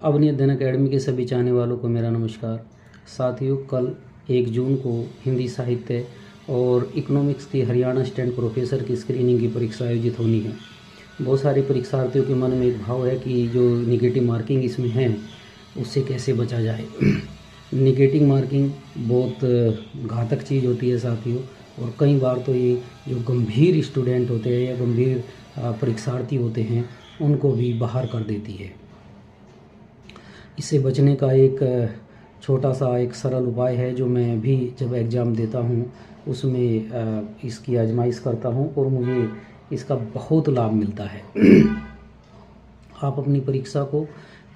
अवनी अध्ययन अकेडमी के सभी चाहने वालों को मेरा नमस्कार। साथियों, कल 1 जून को हिंदी साहित्य और इकोनॉमिक्स की हरियाणा स्टैंड प्रोफेसर की स्क्रीनिंग की परीक्षा आयोजित होनी है। बहुत सारे परीक्षार्थियों के मन में एक भाव है कि जो निगेटिव मार्किंग इसमें है उससे कैसे बचा जाए। निगेटिव मार्किंग बहुत घातक चीज़ होती है साथियों, और कई बार तो ये जो गंभीर स्टूडेंट होते हैं या गंभीर परीक्षार्थी होते हैं उनको भी बाहर कर देती है। इससे बचने का एक छोटा सा एक सरल उपाय है जो मैं भी जब एग्ज़ाम देता हूँ उसमें इसकी आजमाइश करता हूँ और मुझे इसका बहुत लाभ मिलता है। आप अपनी परीक्षा को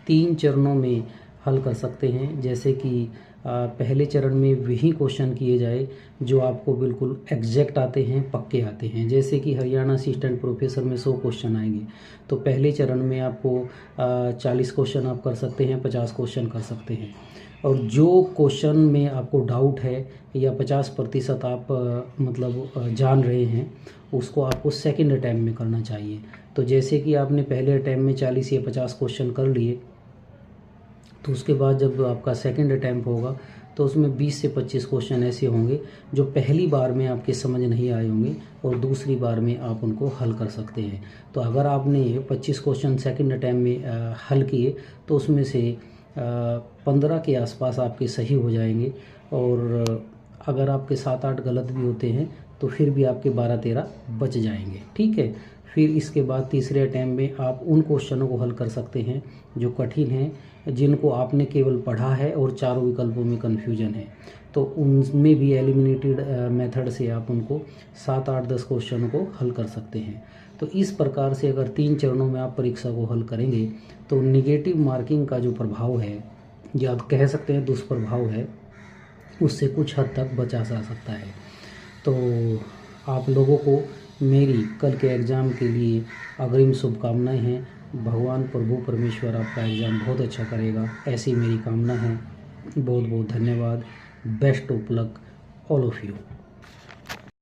3 चरणों में हल कर सकते हैं। जैसे कि पहले चरण में वही क्वेश्चन किए जाए जो आपको बिल्कुल एग्जैक्ट आते हैं, पक्के आते हैं। जैसे कि हरियाणा असिस्टेंट प्रोफेसर में 100 क्वेश्चन आएंगे, तो पहले चरण में आपको 40 क्वेश्चन आप कर सकते हैं, 50 क्वेश्चन कर सकते हैं। और जो क्वेश्चन में आपको डाउट है या 50% आप जान रहे हैं उसको आपको सेकंड अटैम्प्ट में करना चाहिए। तो जैसे कि आपने पहले अटैम्प्ट में 40 या 50 क्वेश्चन कर लिए, तो उसके बाद जब आपका सेकंड अटैम्प्ट होगा तो उसमें 20 से 25 क्वेश्चन ऐसे होंगे जो पहली बार में आपके समझ नहीं आए होंगे और दूसरी बार में आप उनको हल कर सकते हैं। तो अगर आपने 25 क्वेश्चन सेकंड अटैम्प्ट में हल किए तो उसमें से 15 के आसपास आपके सही हो जाएंगे, और अगर आपके 7-8 गलत भी होते हैं तो फिर भी आपके 12-13 बच जाएंगे। ठीक है। फिर इसके बाद तीसरे अटैम्प्ट में आप उन क्वेश्चनों को हल कर सकते हैं जो कठिन हैं, जिनको आपने केवल पढ़ा है और चारों विकल्पों में कन्फ्यूजन है। तो उनमें भी एलिमिनेटेड मेथड से आप उनको 7-8-10 क्वेश्चनों को हल कर सकते हैं। तो इस प्रकार से अगर 3 चरणों में आप परीक्षा को हल करेंगे तो निगेटिव मार्किंग का जो प्रभाव है, या आप कह सकते हैं दुष्प्रभाव है, उससे कुछ हद तक बचा जा सकता है। तो आप लोगों को मेरी कल के एग्ज़ाम के लिए अग्रिम शुभकामनाएं हैं। भगवान प्रभु परमेश्वर आपका एग्ज़ाम बहुत अच्छा करेगा, ऐसी मेरी कामना है। बहुत बहुत धन्यवाद। Best of luck all of you.